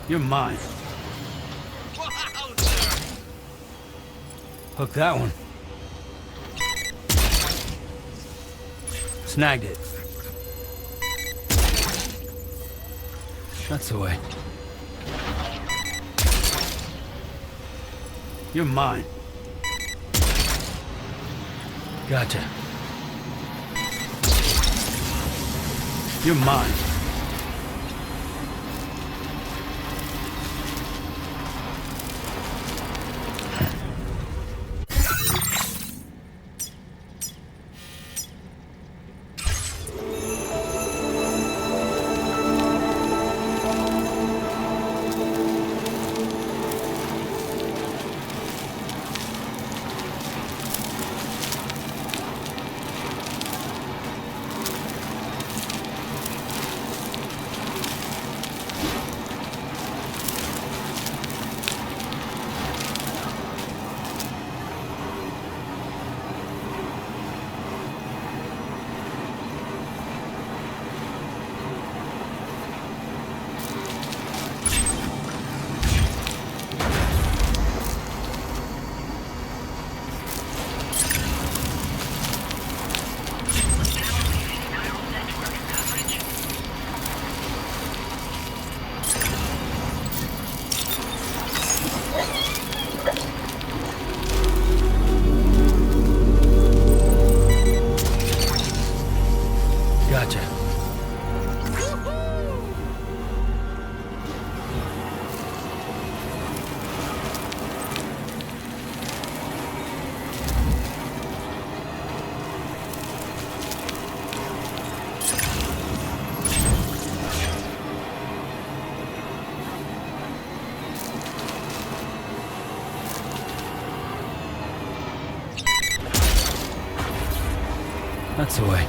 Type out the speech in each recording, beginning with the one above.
You're mine. Hook that one. Snagged it. That's the way. You're mine. Gotcha. You're mine. That's the way.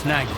Snagged it.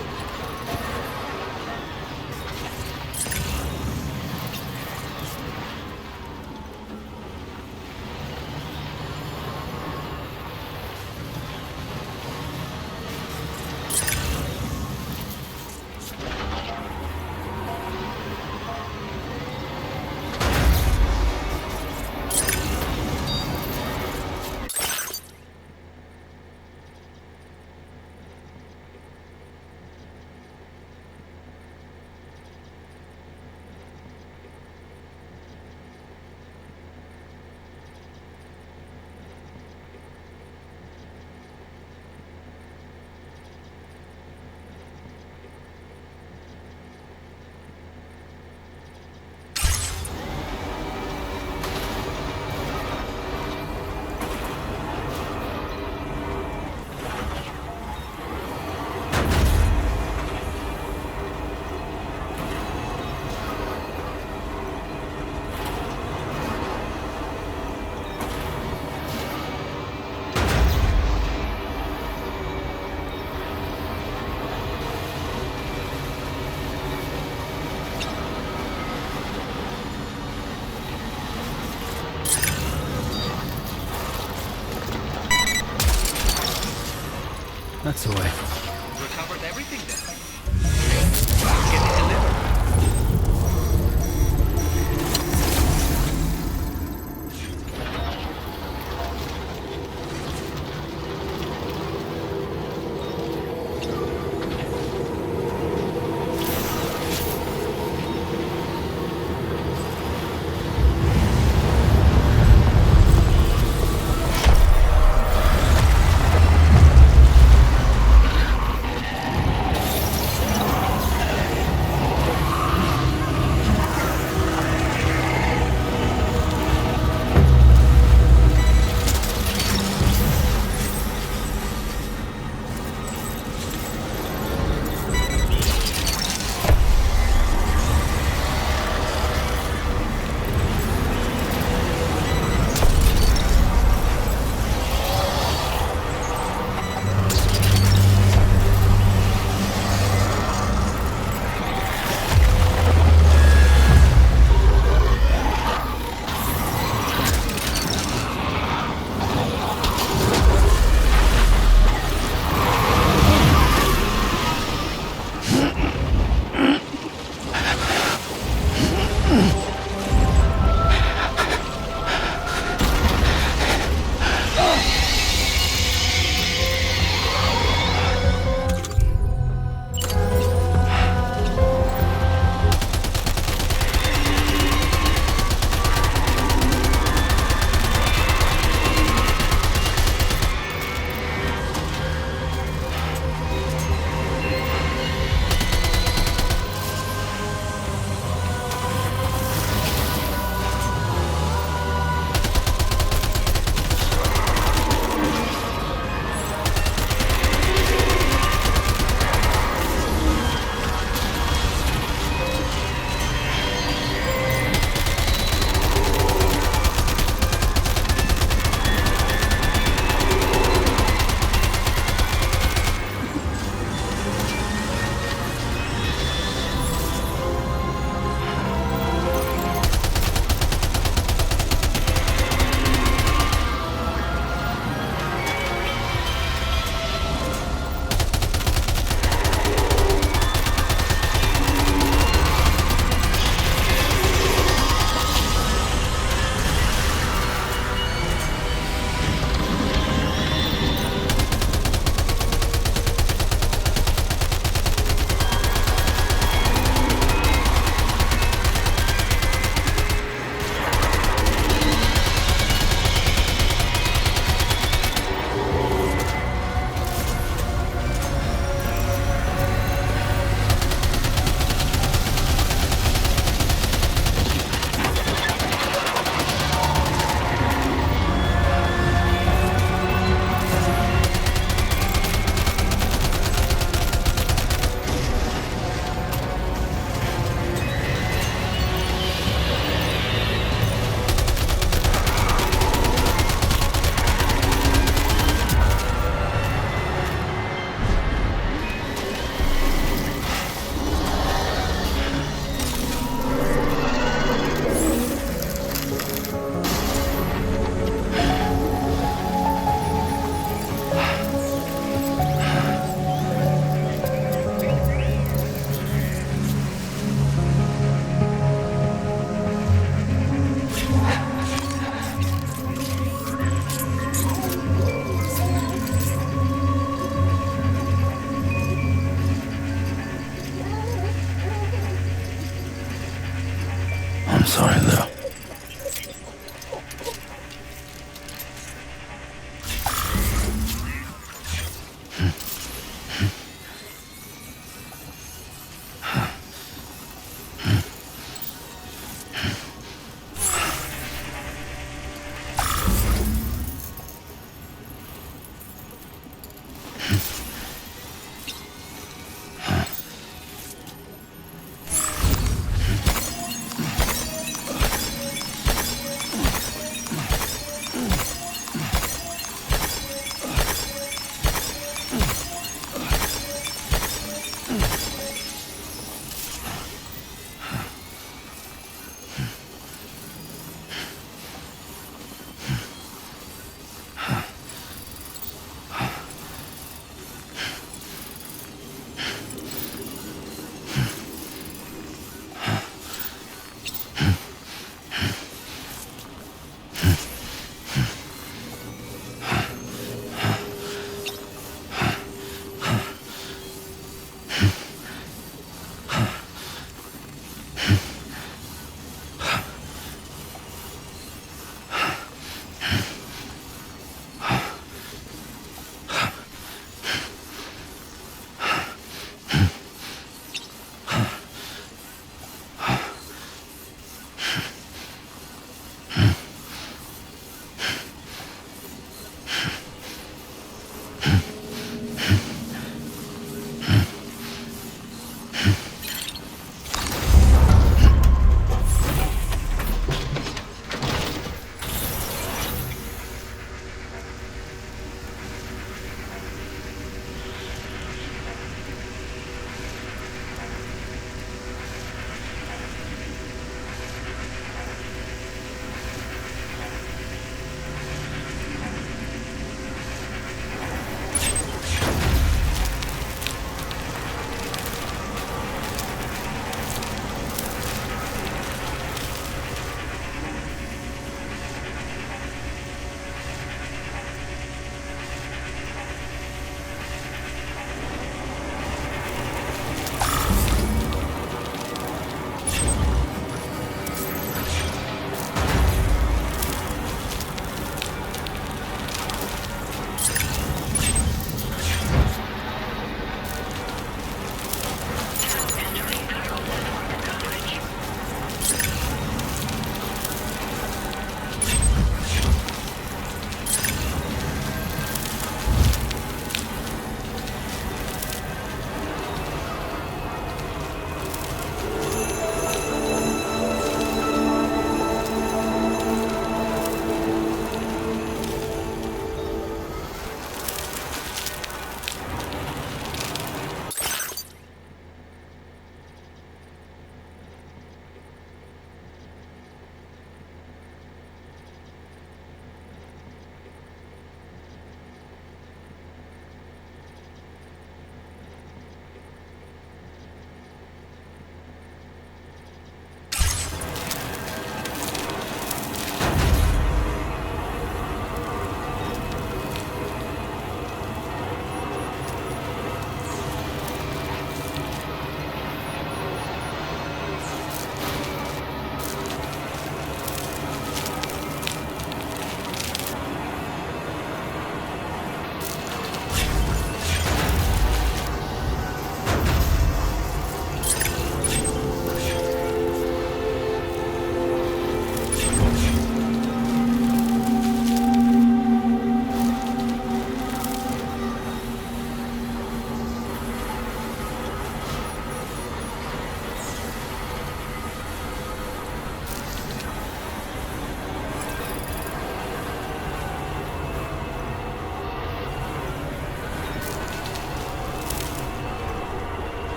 That's the way. Recovered everything then. Get it delivered. I'm sorry, Lou.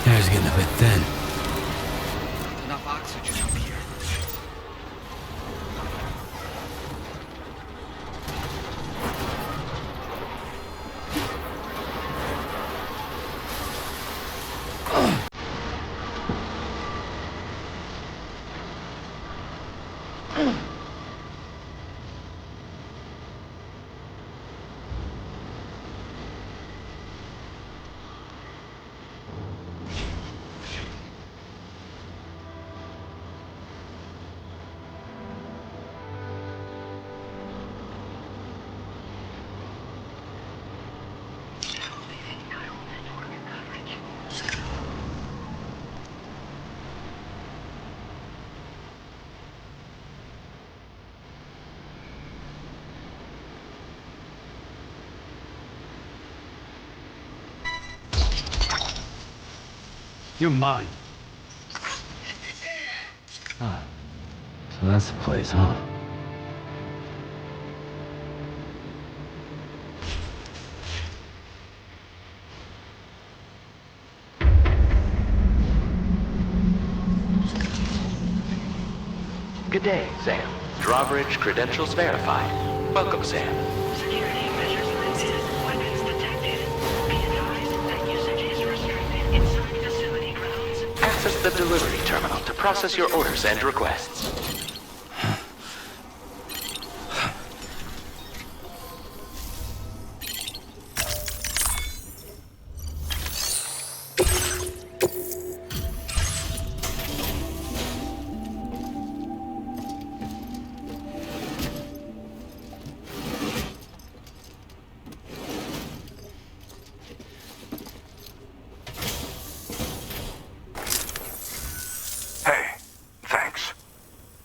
Air's getting a bit thin. Enough oxygen up here. You're mine. Ah, so that's the place, huh? Good day, Sam. Drawbridge credentials verified. Welcome, Sam. Security measures lifted. Weapons detected. Be advised that usage is restricted inside facility grounds. Access the delivery terminal to process your orders and requests.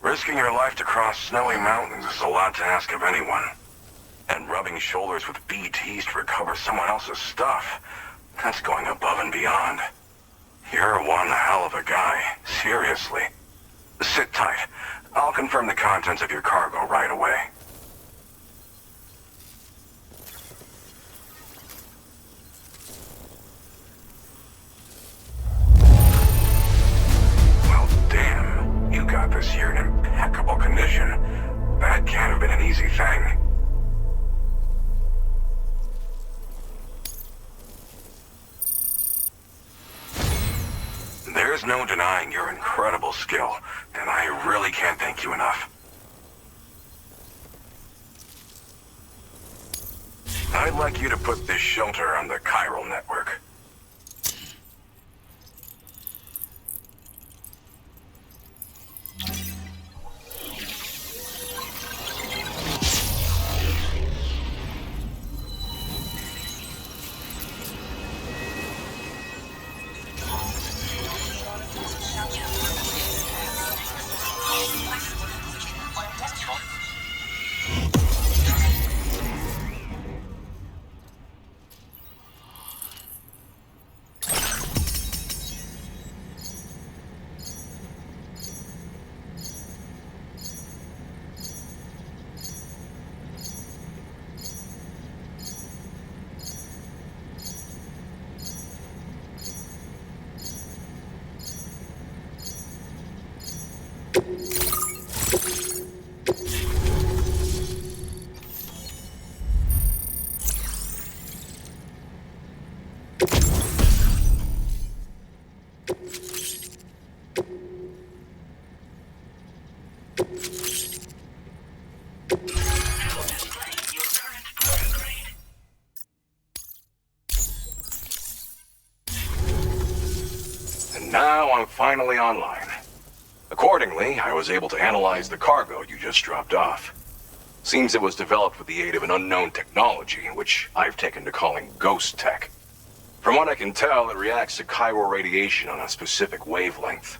Risking your life to cross snowy mountains is a lot to ask of anyone. And rubbing shoulders with BTs to recover someone else's stuff, that's going above and beyond. You're one hell of a guy, seriously. Sit tight. I'll confirm the contents of your cargo right away. Well, damn. You got this here in impeccable condition. That can't have been an easy thing. There's no denying your incredible skill, and I really can't thank you enough. I'd like you to put this shelter on the chiral network. Now I'm finally online. Accordingly, I was able to analyze the cargo you just dropped off. Seems it was developed with the aid of an unknown technology, which I've taken to calling ghost tech. From what I can tell, it reacts to chiral radiation on a specific wavelength.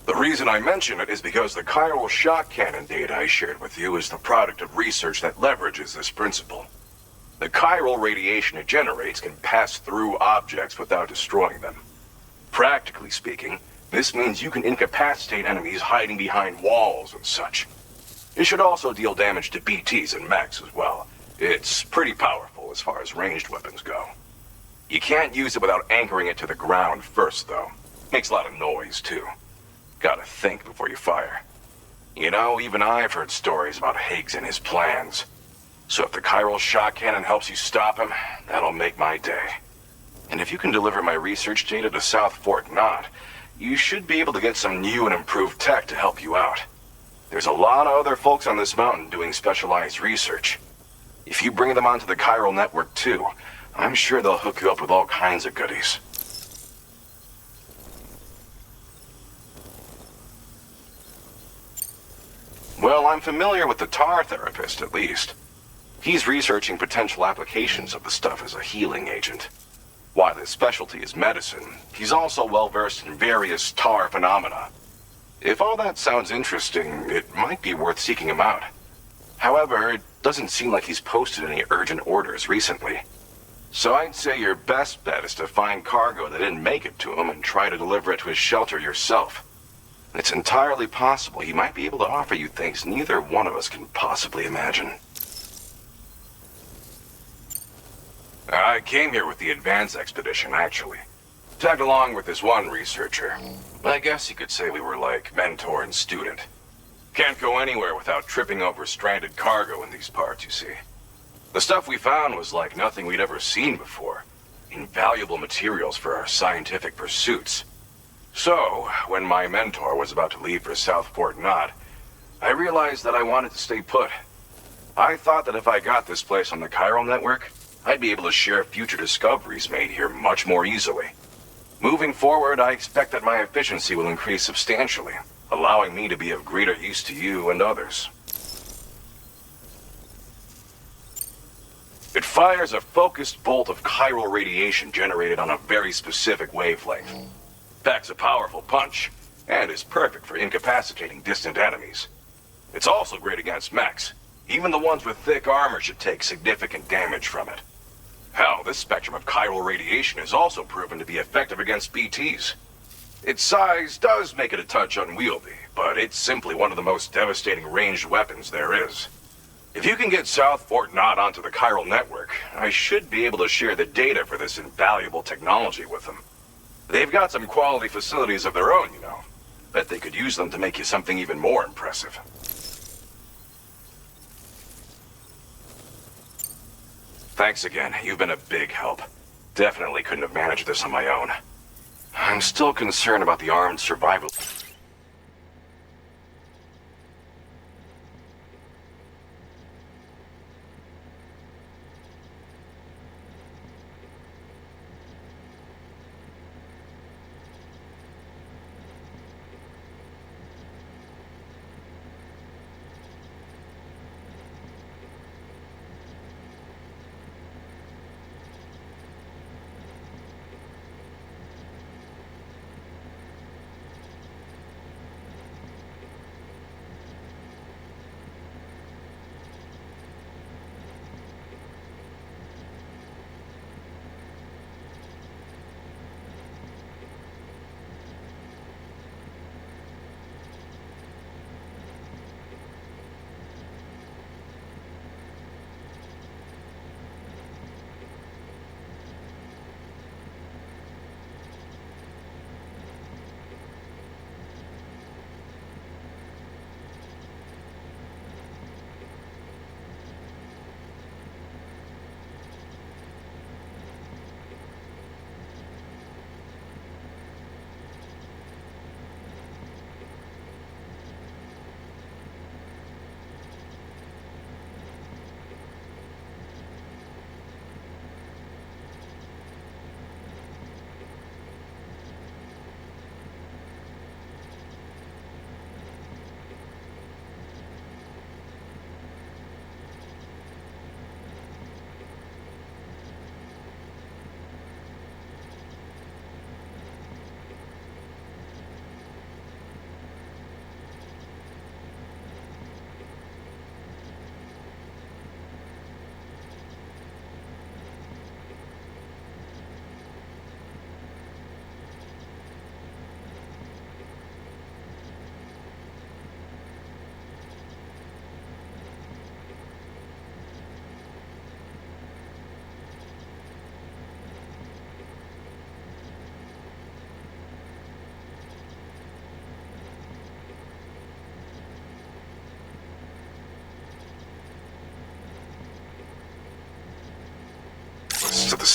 The reason I mention it is because the chiral shock cannon data I shared with you is the product of research that leverages this principle. The chiral radiation it generates can pass through objects without destroying them. Practically speaking, this means you can incapacitate enemies hiding behind walls and such. It should also deal damage to BTs and mechs as well. It's pretty powerful as far as ranged weapons go. You can't use it without anchoring it to the ground first, though. Makes a lot of noise, too. Gotta think before you fire. You know, even I've heard stories about Higgs and his plans. So if the chiral shock cannon helps you stop him, that'll make my day. And if you can deliver my research data to South Fort Knot, you should be able to get some new and improved tech to help you out. There's a lot of other folks on this mountain doing specialized research. If you bring them onto the chiral network too, I'm sure they'll hook you up with all kinds of goodies. Well, I'm familiar with the tar therapist, at least. He's researching potential applications of the stuff as a healing agent. While his specialty is medicine, he's also well-versed in various tar phenomena. If all that sounds interesting, it might be worth seeking him out. However, it doesn't seem like he's posted any urgent orders recently. So I'd say your best bet is to find cargo that didn't make it to him and try to deliver it to his shelter yourself. It's entirely possible he might be able to offer you things neither one of us can possibly imagine. I came here with the advance expedition, actually. Tagged along with this one researcher. I guess you could say we were like mentor and student. Can't go anywhere without tripping over stranded cargo in these parts, you see. The stuff we found was like nothing we'd ever seen before. Invaluable materials for our scientific pursuits. So, when my mentor was about to leave for South Fort Knot, I realized that I wanted to stay put. I thought that if I got this place on the chiral network, I'd be able to share future discoveries made here much more easily. Moving forward, I expect that my efficiency will increase substantially, allowing me to be of greater use to you and others. It fires a focused bolt of chiral radiation generated on a very specific wavelength. Packs a powerful punch, and is perfect for incapacitating distant enemies. It's also great against mechs. Even the ones with thick armor should take significant damage from it. Hell, this spectrum of chiral radiation is also proven to be effective against BTs. Its size does make it a touch unwieldy, but it's simply one of the most devastating ranged weapons there is. If you can get South Fort Knot onto the chiral network, I should be able to share the data for this invaluable technology with them. They've got some quality facilities of their own, you know. Bet they could use them to make you something even more impressive. Thanks again. You've been a big help. Definitely couldn't have managed this on my own. I'm still concerned about the armed survival.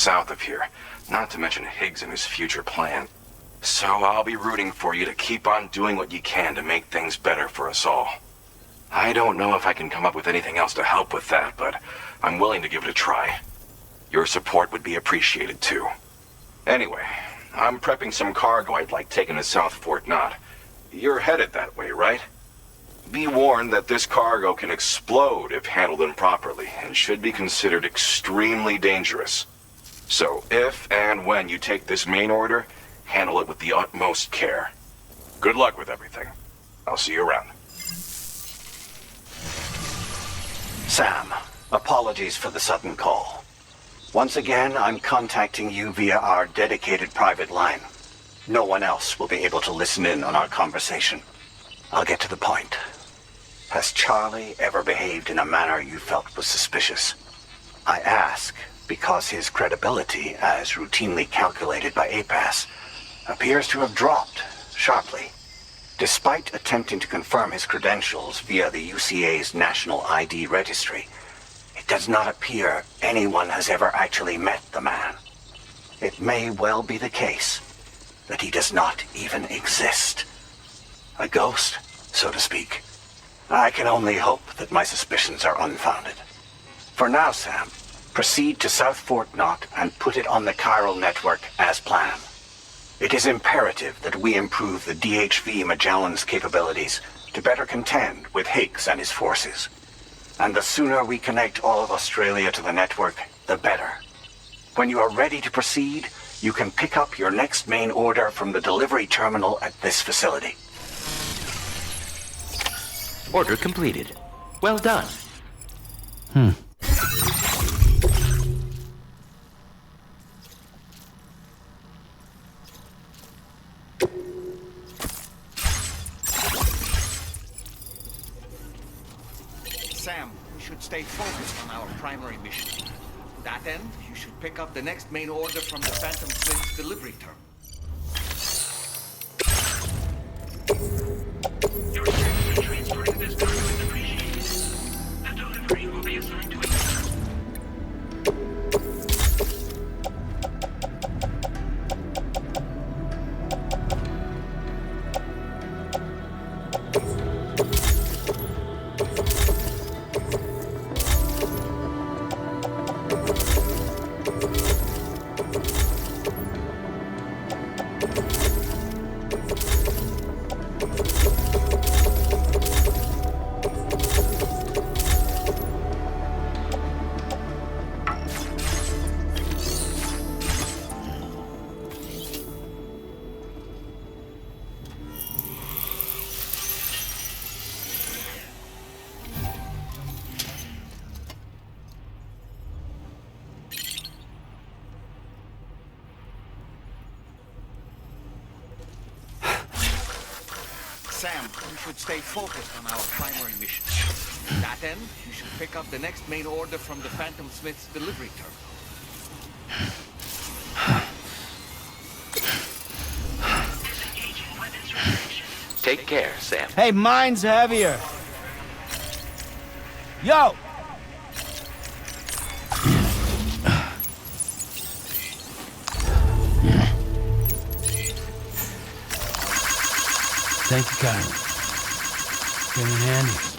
south of here, not to mention Higgs and his future plan. So I'll be rooting for you to keep on doing what you can to make things better for us all. I don't know if I can come up with anything else to help with that, but I'm willing to give it a try. Your support would be appreciated too. Anyway, I'm prepping some cargo I'd like taken to South Fort Knot. You're headed that way, right? Be warned that this cargo can explode if handled improperly, and should be considered extremely dangerous. So if and when you take this main order, handle it with the utmost care. Good luck with everything. I'll see you around. Sam, apologies for the sudden call. Once again, I'm contacting you via our dedicated private line. No one else will be able to listen in on our conversation. I'll get to the point. Has Charlie ever behaved in a manner you felt was suspicious? I ask because his credibility, as routinely calculated by APAS, appears to have dropped sharply. Despite attempting to confirm his credentials via the UCA's National ID Registry, it does not appear anyone has ever actually met the man. It may well be the case that he does not even exist. A ghost, so to speak. I can only hope that my suspicions are unfounded. For now, Sam, proceed to South Fort Knot and put it on the chiral network as planned. It is imperative that we improve the DHV Magellan's capabilities to better contend with Higgs and his forces. And the sooner we connect all of Australia to the network, the better. When you are ready to proceed, you can pick up your next main order from the delivery terminal at this facility. Order completed. Well done. Sam, we should stay focused on our primary mission. To that end, you should pick up the next main order from the Phantom Smith's delivery terminal. Your service for transporting this cargo is appreciated. A delivery will be assigned to a Sam, you should stay focused on our primary mission. To that end, you should pick up the next main order from the Phantom Smith's delivery terminal. disengaging weapons restrictions. Take care, Sam. Hey, mine's heavier. Yo! Thank you kindly. Came in handy.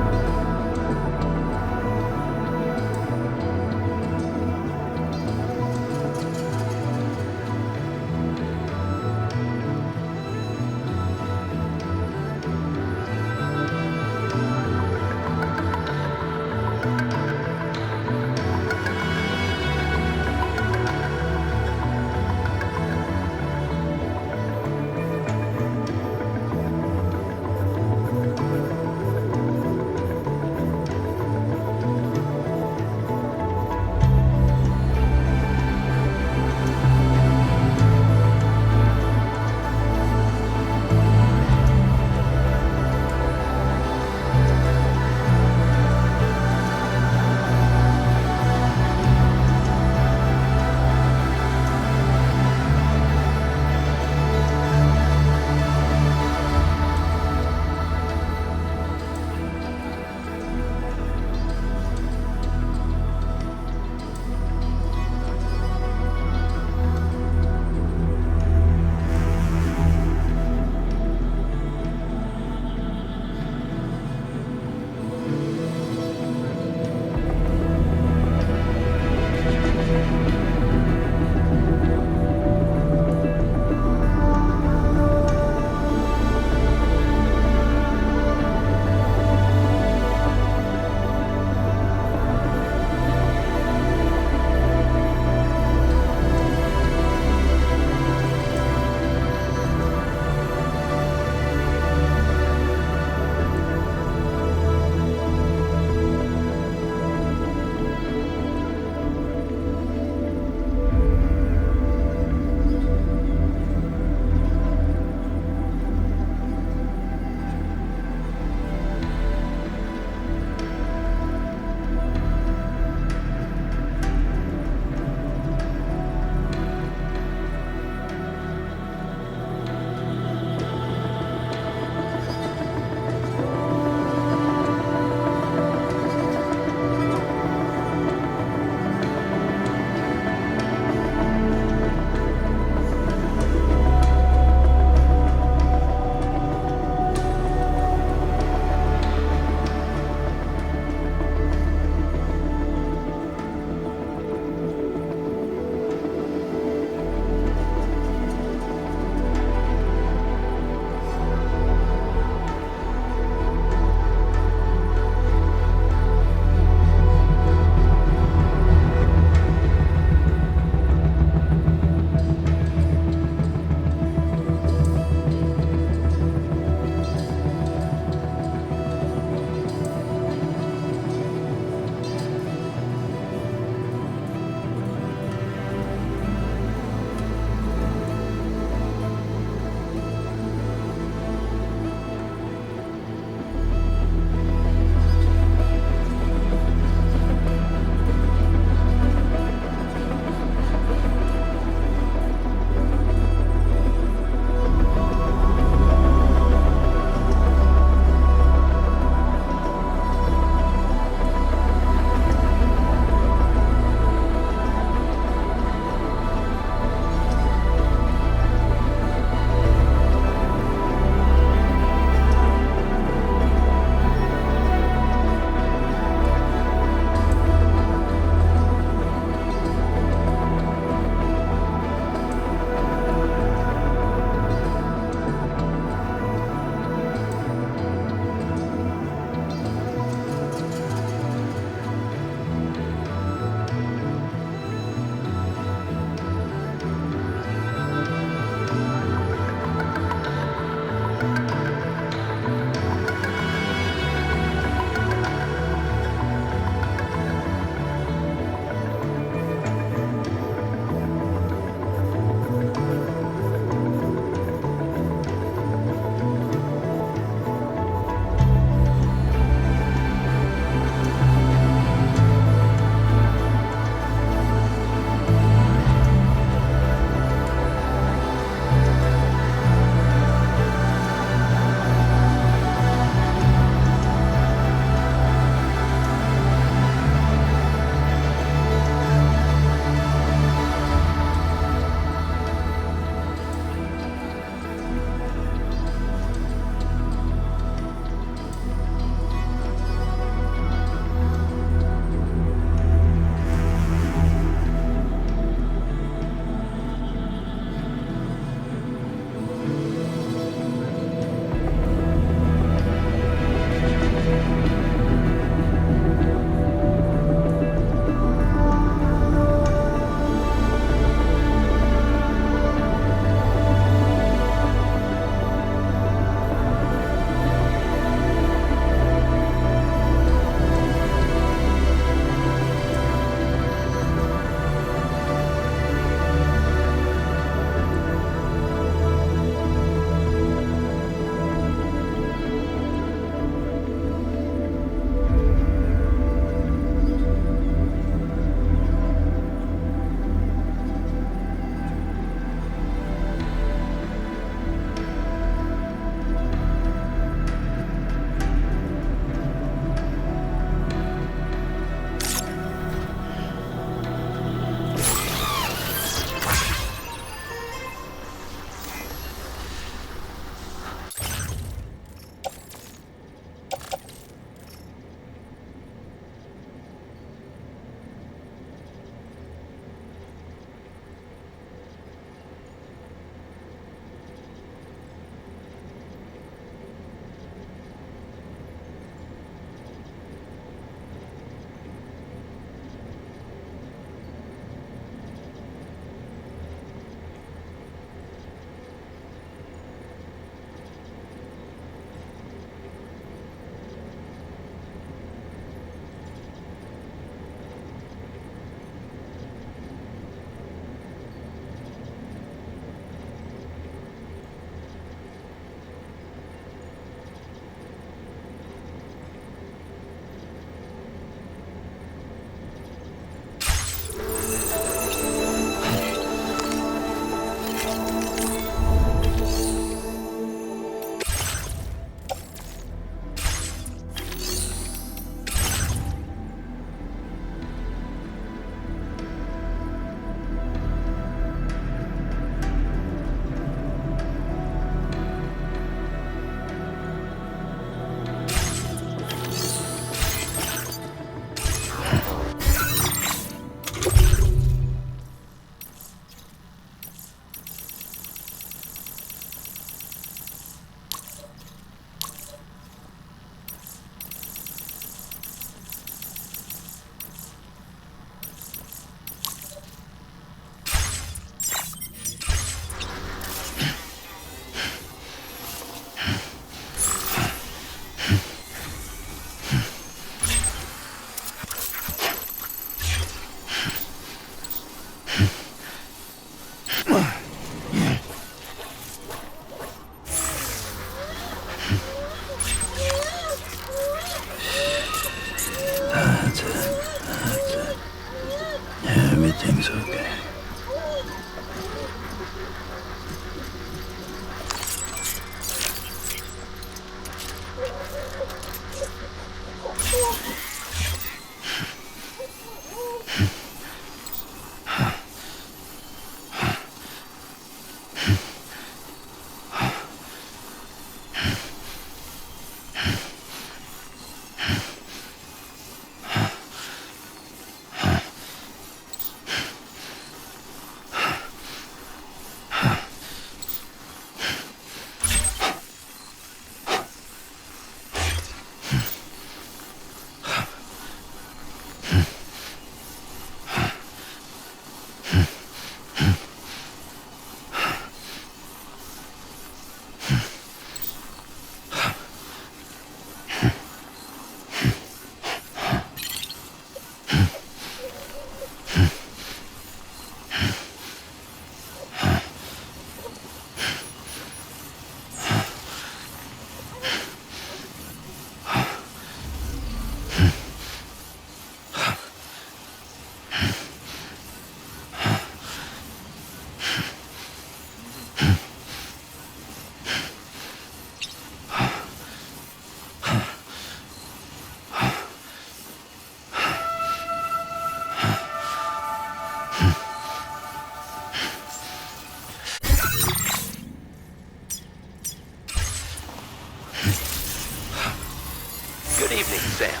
Good evening, Sam.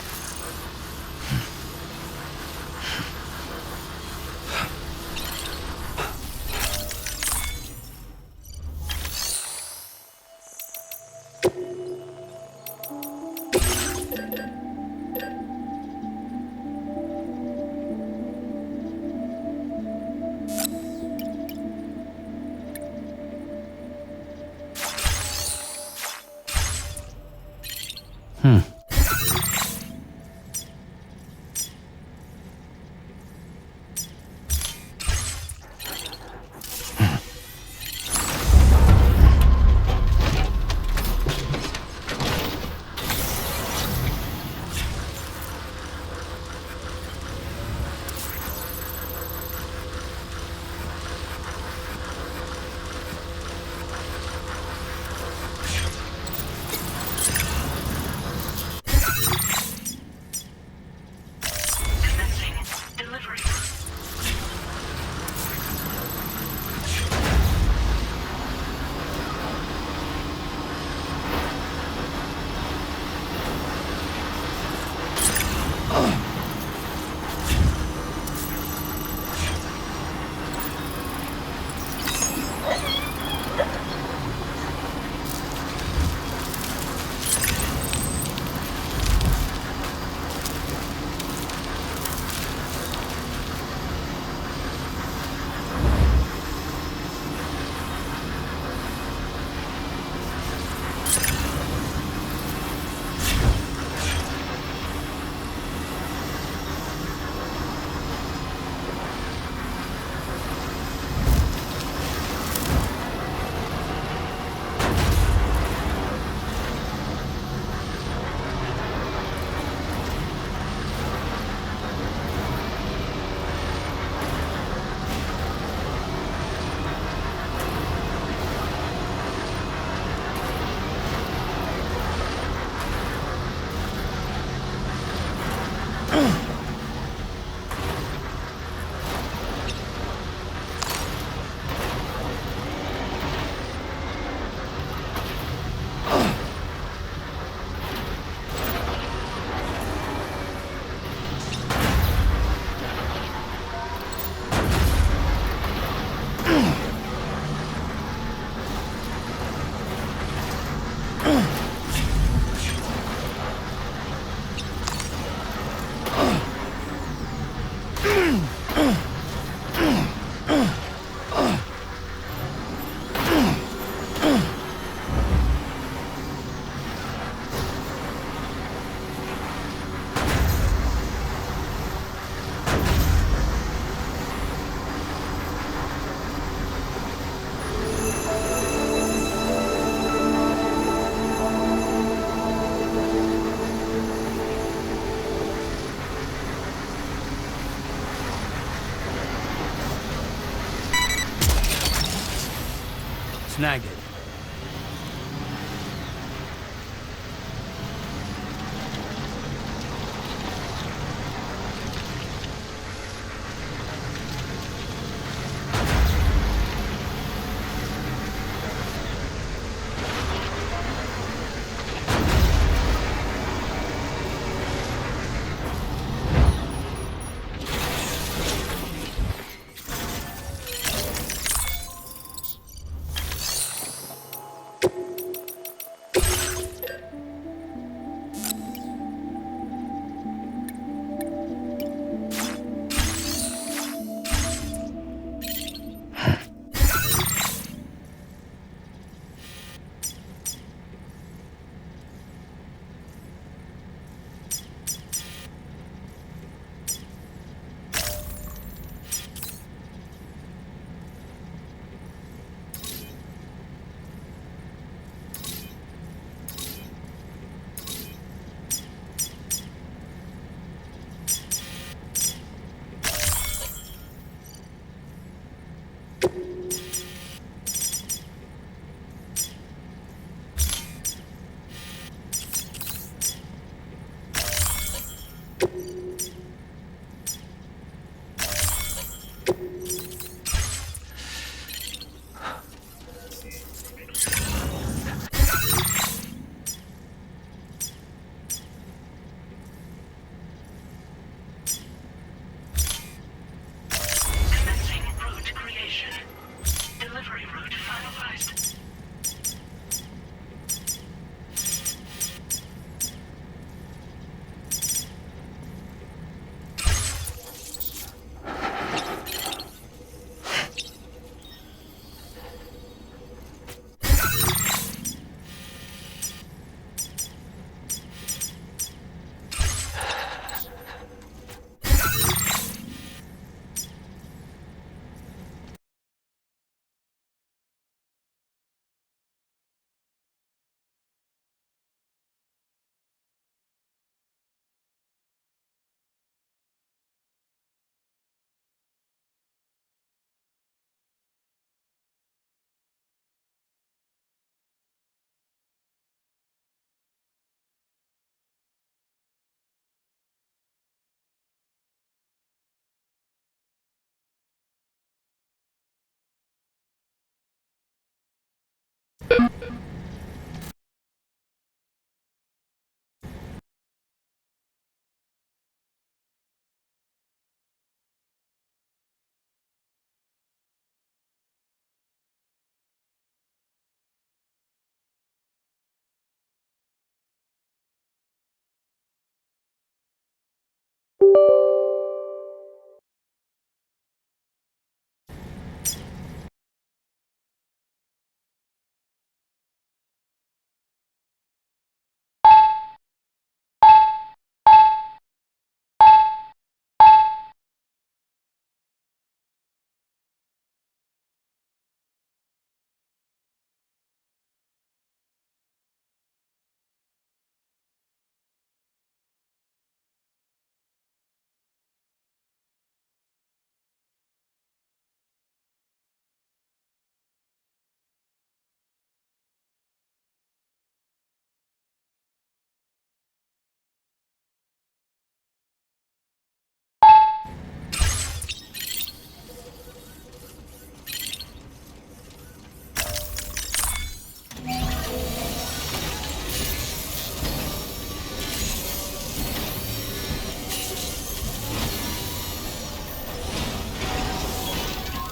Commencing delivery. Snagged it.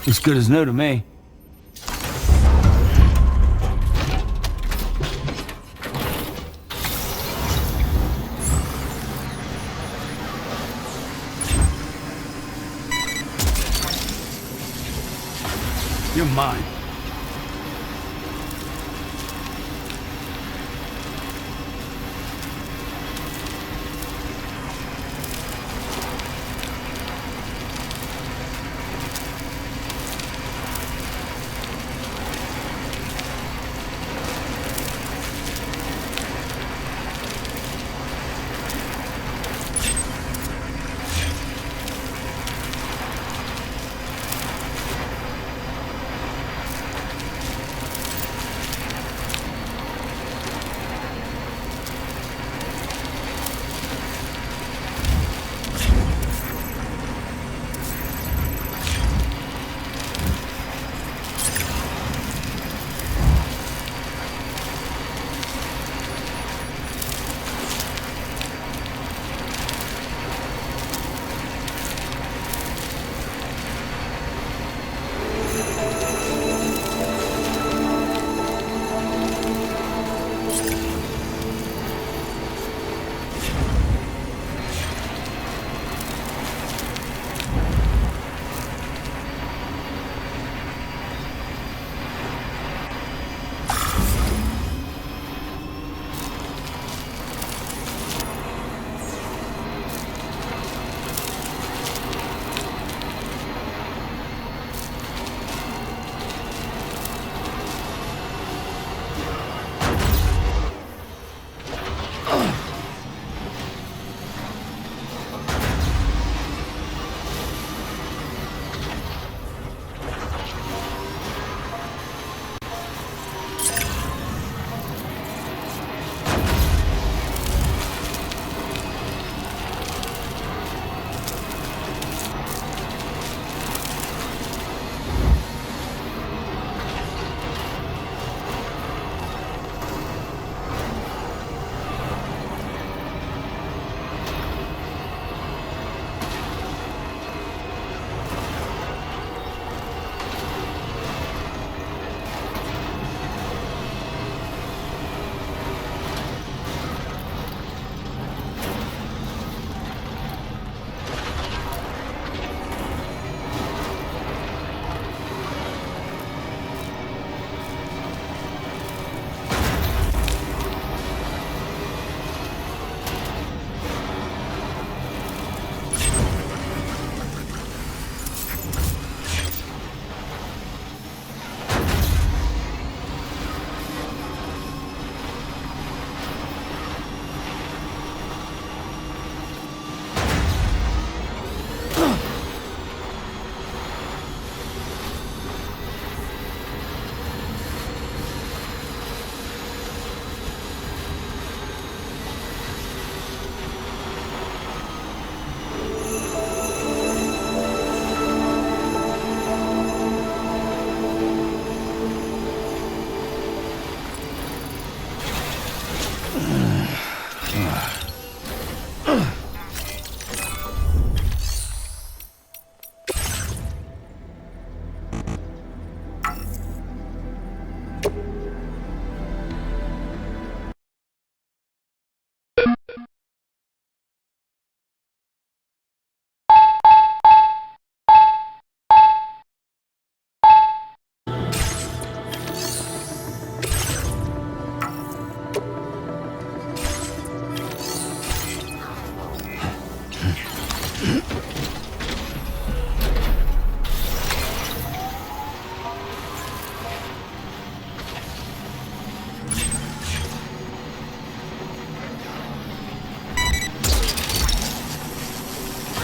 Looks good as new to me. You're mine.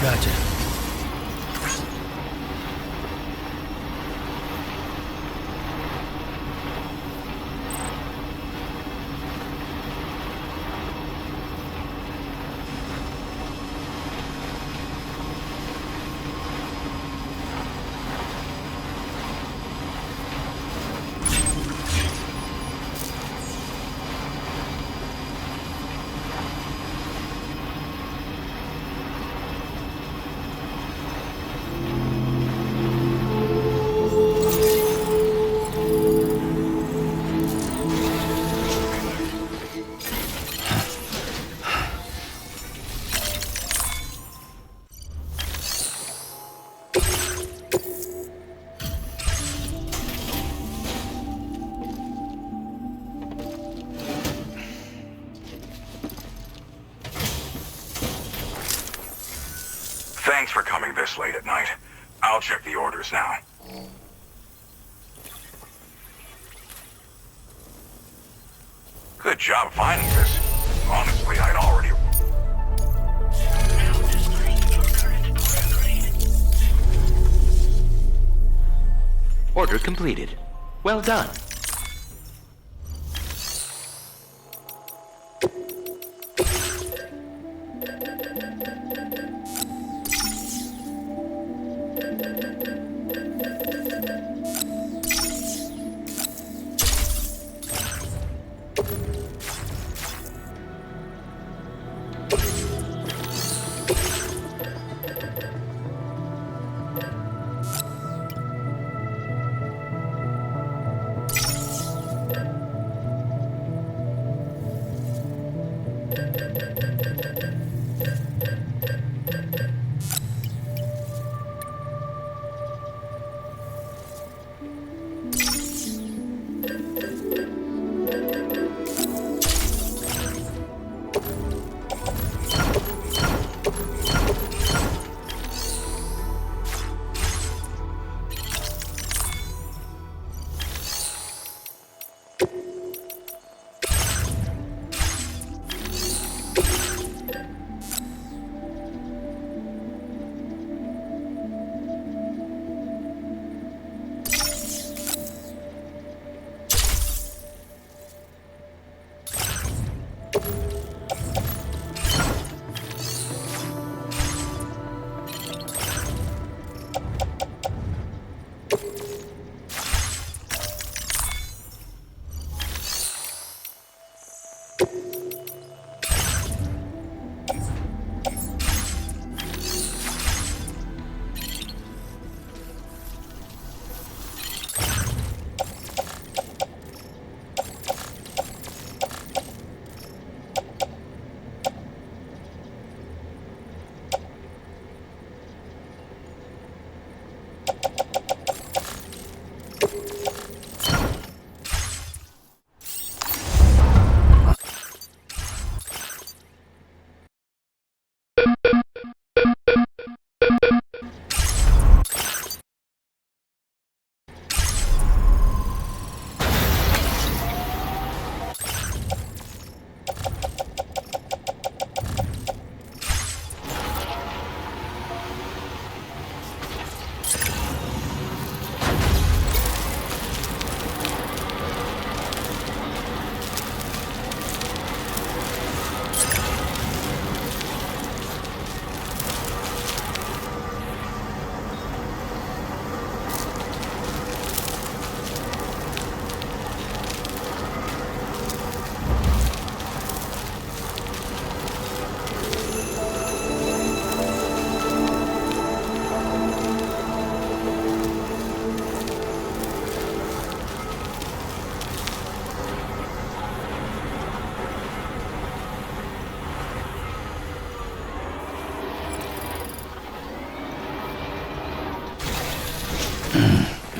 Gotcha. Thanks for coming this late at night. I'll check the orders now. Good job finding this. Honestly, I'd already... Now displaying your current order grade. Order completed. Well done.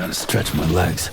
Gotta stretch my legs.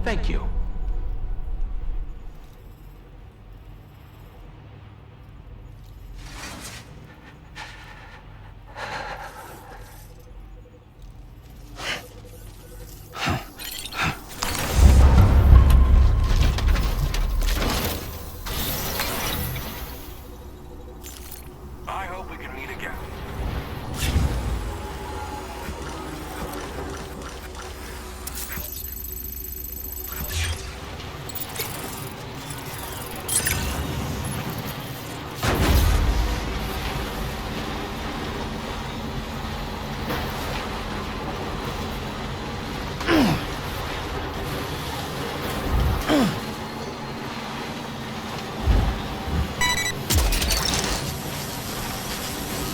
Thank you. I hope we can meet again.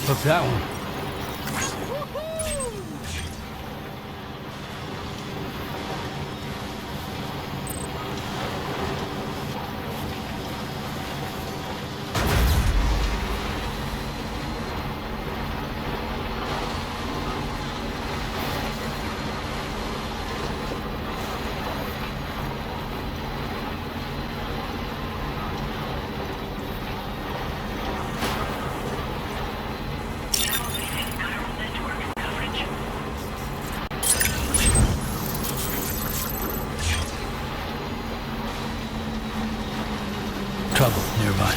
Took that one. Chiral network coverage. Trouble nearby.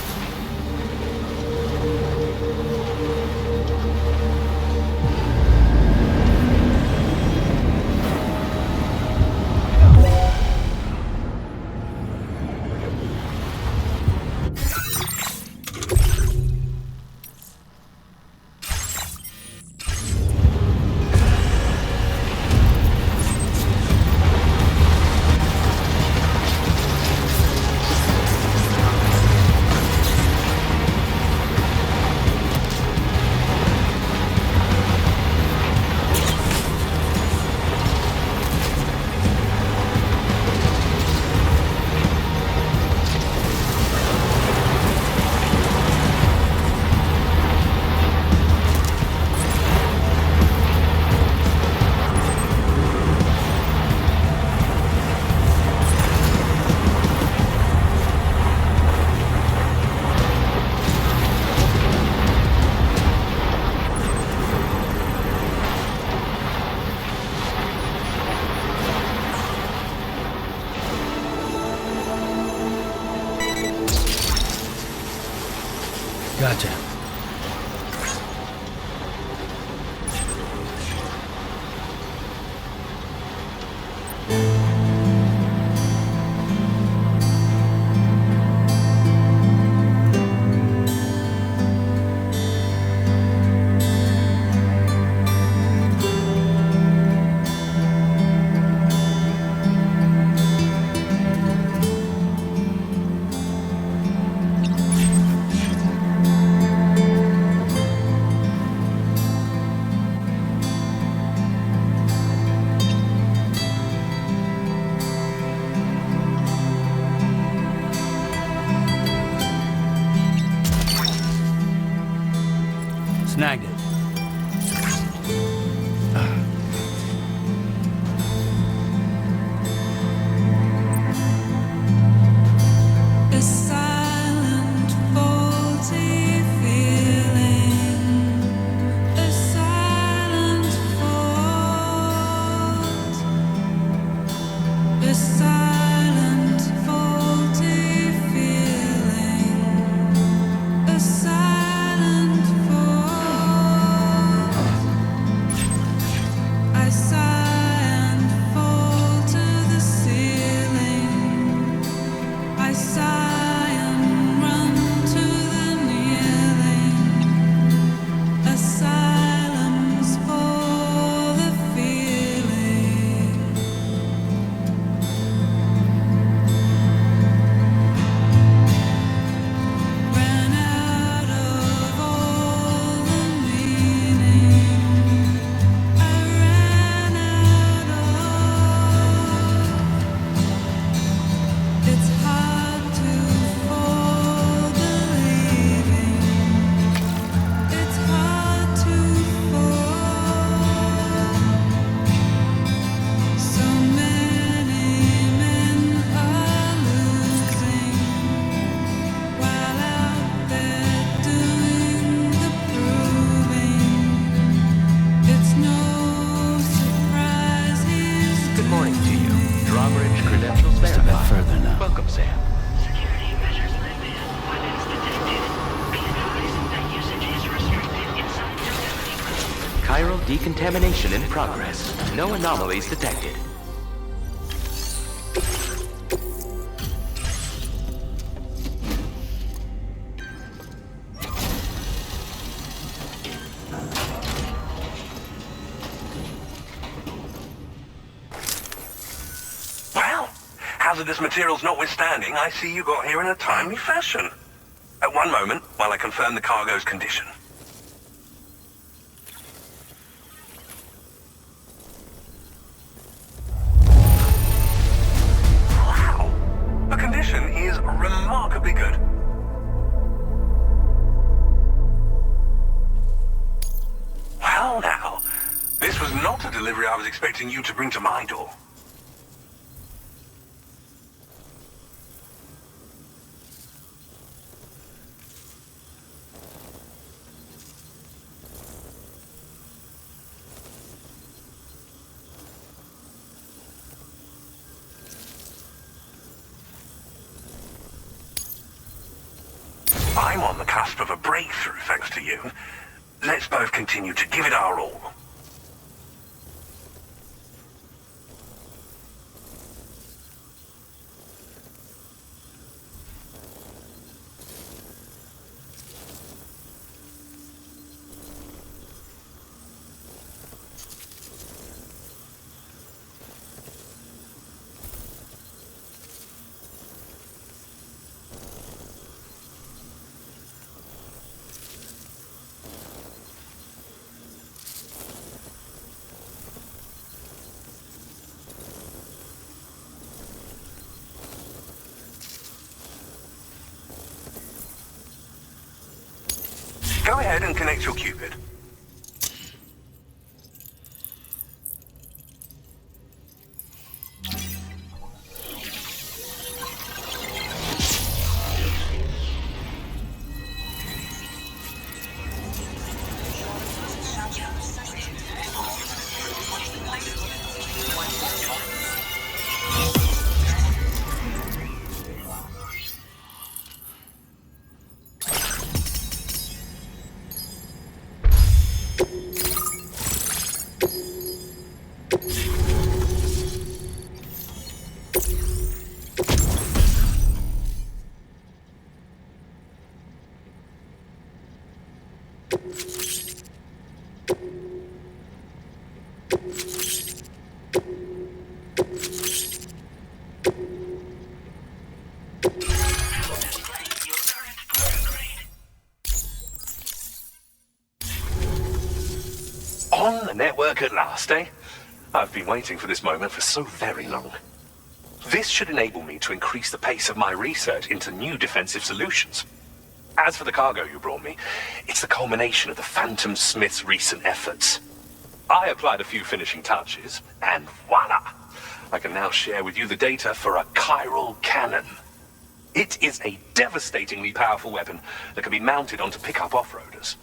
Gotcha. Snagged it. A silent, faulty feeling. A silent fault. A silent, faulty feeling. A silent fault. Contamination in progress. No anomalies detected. Well, hazardous materials notwithstanding, I see you got here in a timely fashion. At one moment, while I confirm the cargo's condition. Wow! The condition is remarkably good. Well now, this was not a delivery I was expecting you to bring to my door. I'm on the cusp of a breakthrough, thanks to you. Let's both continue to give it our all. Go ahead and connect your Cupid. On the network at last, eh? I've been waiting for this moment for so very long. This should enable me to increase the pace of my research into new defensive solutions. As for the cargo you brought me, it's the culmination of the Phantom Smith's recent efforts. I applied a few finishing touches, and voila! I can now share with you the data for a chiral cannon. It is a devastatingly powerful weapon that can be mounted onto pickup off-roaders.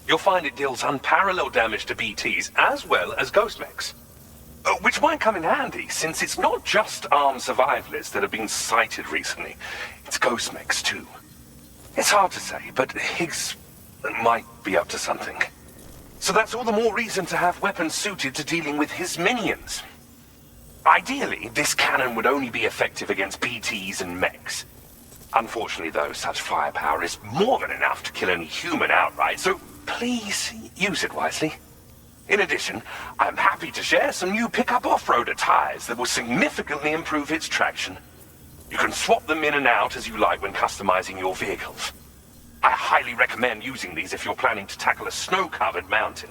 You'll find it deals unparalleled damage to BTs as well as ghost mechs. Which might come in handy, since it's not just armed survivalists that have been sighted recently. It's ghost mechs too. It's hard to say, but Higgs might be up to something. So that's all the more reason to have weapons suited to dealing with his minions. Ideally, this cannon would only be effective against BTs and mechs. Unfortunately, though, such firepower is more than enough to kill any human outright, so please use it wisely. In addition, I'm happy to share some new pickup off-roader tires that will significantly improve its traction. You can swap them in and out as you like when customizing your vehicles. I highly recommend using these if you're planning to tackle a snow-covered mountain.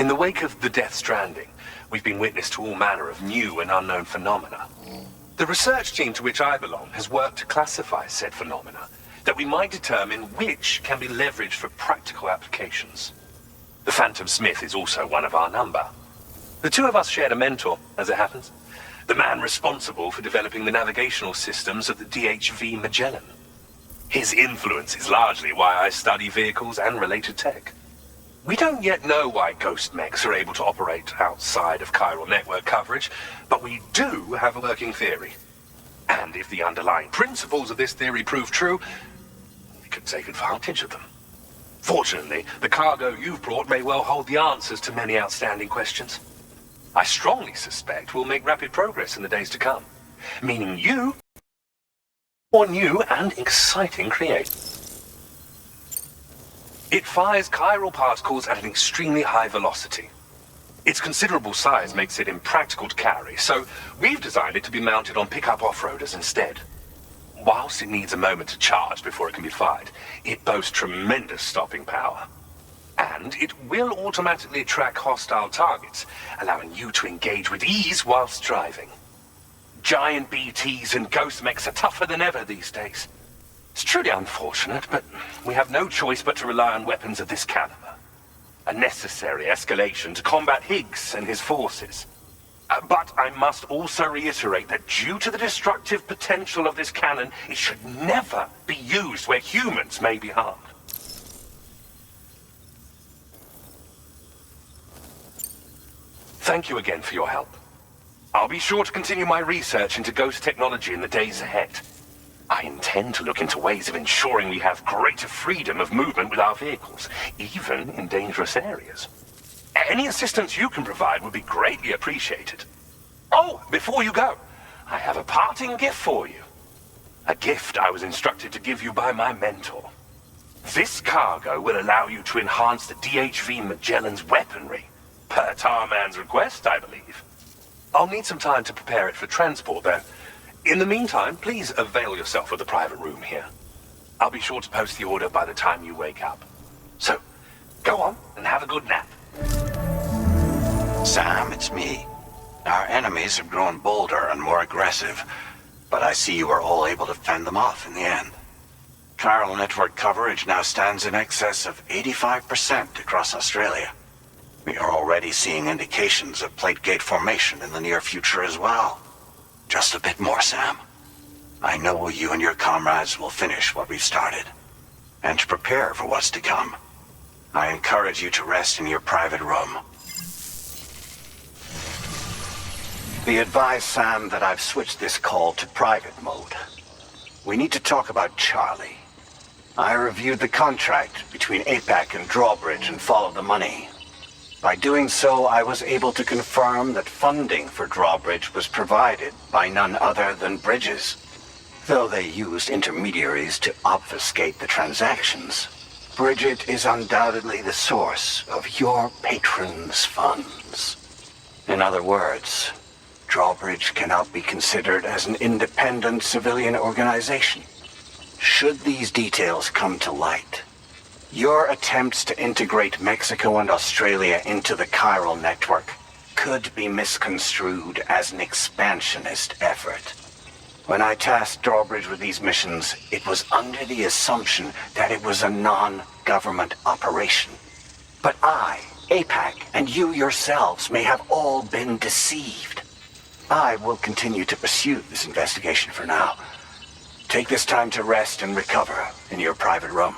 In the wake of the Death Stranding, we've been witness to all manner of new and unknown phenomena. The research team to which I belong has worked to classify said phenomena, that we might determine which can be leveraged for practical applications. The Phantom Smith is also one of our number. The two of us shared a mentor, as it happens. The man responsible for developing the navigational systems of the DHV Magellan. His influence is largely why I study vehicles and related tech. We don't yet know why ghost mechs are able to operate outside of chiral network coverage, but we do have a working theory. And if the underlying principles of this theory prove true, we could take advantage of them. Fortunately, the cargo you've brought may well hold the answers to many outstanding questions. I strongly suspect we'll make rapid progress in the days to come, meaning you or new and exciting create. It fires chiral particles at an extremely high velocity. Its considerable size makes it impractical to carry, so we've designed it to be mounted on pickup off-roaders instead. Whilst it needs a moment to charge before it can be fired, it boasts tremendous stopping power. And it will automatically track hostile targets, allowing you to engage with ease whilst driving. Giant BTs and ghost mechs are tougher than ever these days. It's truly unfortunate, but we have no choice but to rely on weapons of this caliber. A necessary escalation to combat Higgs and his forces. But I must also reiterate that due to the destructive potential of this cannon, it should never be used where humans may be harmed. Thank you again for your help. I'll be sure to continue my research into ghost technology in the days ahead. I intend to look into ways of ensuring we have greater freedom of movement with our vehicles, even in dangerous areas. Any assistance you can provide would be greatly appreciated. Oh, before you go, I have a parting gift for you. A gift I was instructed to give you by my mentor. This cargo will allow you to enhance the DHV Magellan's weaponry, per Tarman's request, I believe. I'll need some time to prepare it for transport, though. In the meantime, please avail yourself of the private room here. I'll be sure to post the order by the time you wake up. So, go on and have a good nap. Sam, it's me. Our enemies have grown bolder and more aggressive, but I see you were all able to fend them off in the end. Chiral network coverage now stands in excess of 85% across Australia. We are already seeing indications of plate gate formation in the near future as well. Just a bit more, Sam. I know you and your comrades will finish what we've started. And to prepare for what's to come, I encourage you to rest in your private room. Be advised, Sam, that I've switched this call to private mode. We need to talk about Charlie. I reviewed the contract between APAC and Drawbridge and followed the money. By doing so, I was able to confirm that funding for Drawbridge was provided by none other than Bridges, though they used intermediaries to obfuscate the transactions. Bridget is undoubtedly the source of your patrons' funds. In other words, Drawbridge cannot be considered as an independent civilian organization. Should these details come to light, your attempts to integrate Mexico and Australia into the chiral network could be misconstrued as an expansionist effort. When I tasked Drawbridge with these missions, it was under the assumption that it was a non-government operation. But I, APAC, and you yourselves may have all been deceived. I will continue to pursue this investigation for now. Take this time to rest and recover in your private room.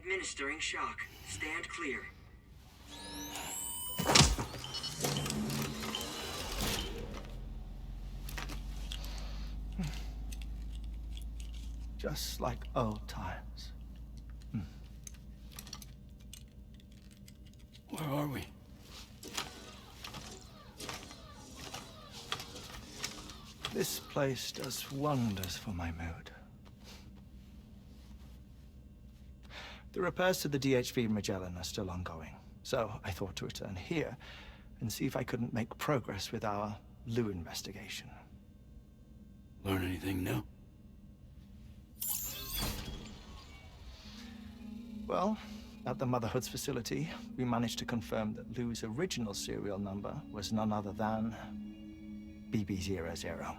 Administering shock. Stand clear. Just like old times. Where are we? This place does wonders for my mood. The repairs to the DHV Magellan are still ongoing, so I thought to return here and see if I couldn't make progress with our Lou investigation. Learn anything new? Well, at the Motherhood's facility, we managed to confirm that Lou's original serial number was none other than BB00.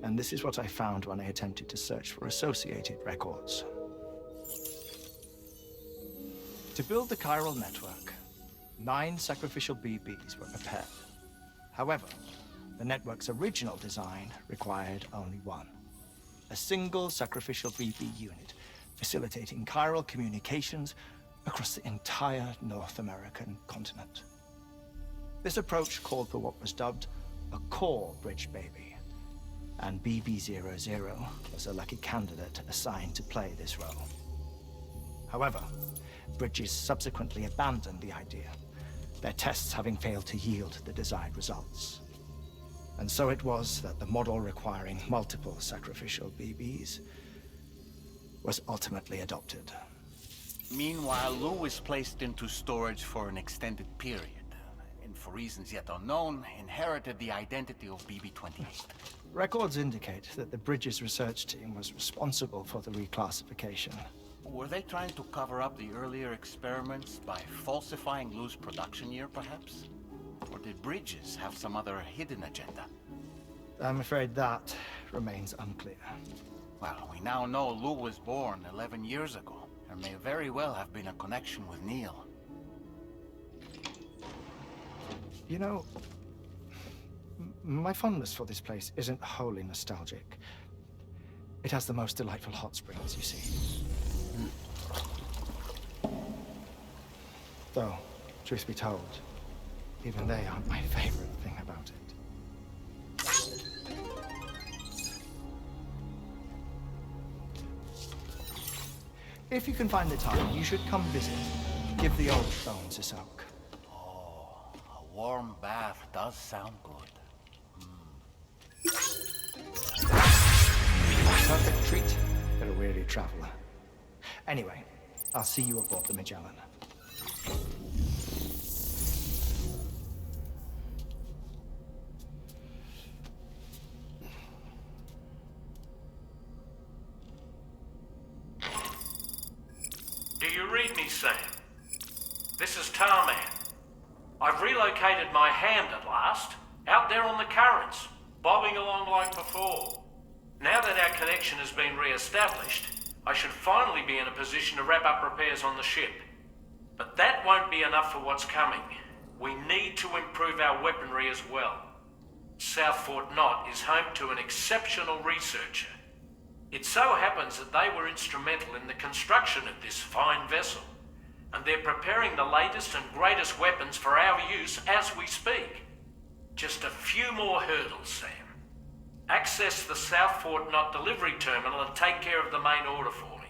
And this is what I found when I attempted to search for associated records. To build the chiral network, 9 sacrificial BBs were prepared. However, the network's original design required only 1. A single sacrificial BB unit, facilitating chiral communications across the entire North American continent. This approach called for what was dubbed a core bridge baby, and BB00 was a lucky candidate assigned to play this role. However, Bridges subsequently abandoned the idea, their tests having failed to yield the desired results. And so it was that the model requiring multiple sacrificial BBs was ultimately adopted. Meanwhile, Lou was placed into storage for an extended period, and for reasons yet unknown, inherited the identity of BB-28. Records indicate that the Bridges research team was responsible for the reclassification. Were they trying to cover up the earlier experiments by falsifying Lou's production year, perhaps? Or did Bridges have some other hidden agenda? I'm afraid that remains unclear. Well, we now know Lou was born 11 years ago. There may very well have been a connection with Neil. You know, my fondness for this place isn't wholly nostalgic. It has the most delightful hot springs, you see. Though, truth be told, even they aren't my favorite thing about it. If you can find the time, you should come visit. Give the old bones a soak. Oh, a warm bath does sound good. Perfect treat for a weary traveler. Anyway, I'll see you aboard the Magellan. Do you read me, Sam? This is Tarman. I've relocated my hand at last, out there on the currents, bobbing along like before. Now that our connection has been re-established, I should finally be in a position to wrap up repairs on the ship. But that won't be enough for what's coming. We need to improve our weaponry as well. South Fort Knot is home to an exceptional researcher. It so happens that they were instrumental in the construction of this fine vessel, and they're preparing the latest and greatest weapons for our use as we speak. Just a few more hurdles, Sam. Access the South Fort Knot delivery terminal and take care of the main order for me.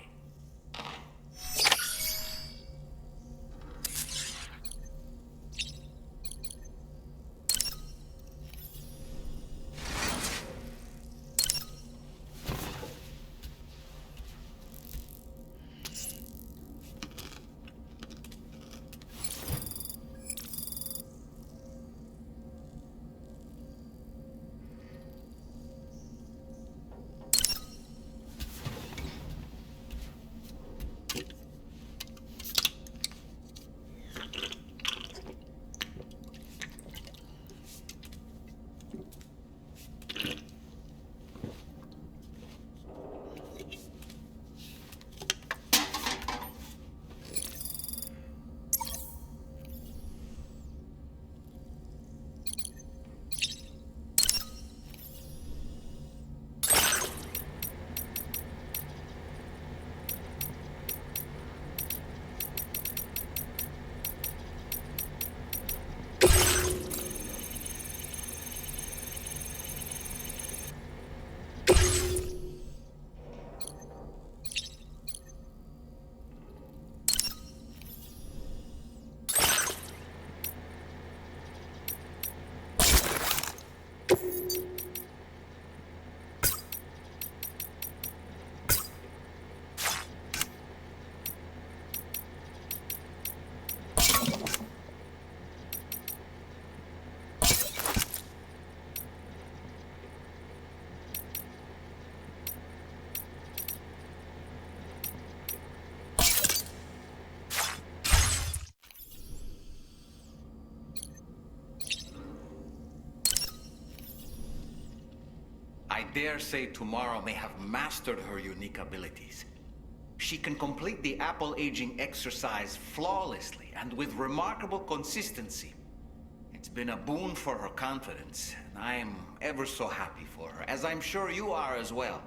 dare say tomorrow may have mastered her unique abilities. She can complete the apple aging exercise flawlessly and with remarkable consistency. It's been a boon for her confidence, and I am ever so happy for her, as I'm sure you are as well.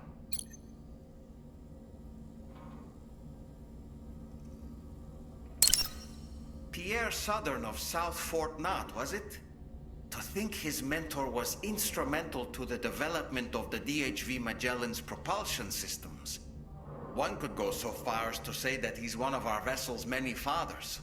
Pierre Southern of South Fort Knott, was it? To think his mentor was instrumental to the development of the DHV Magellan's propulsion systems. One could go so far as to say that he's one of our vessel's many fathers.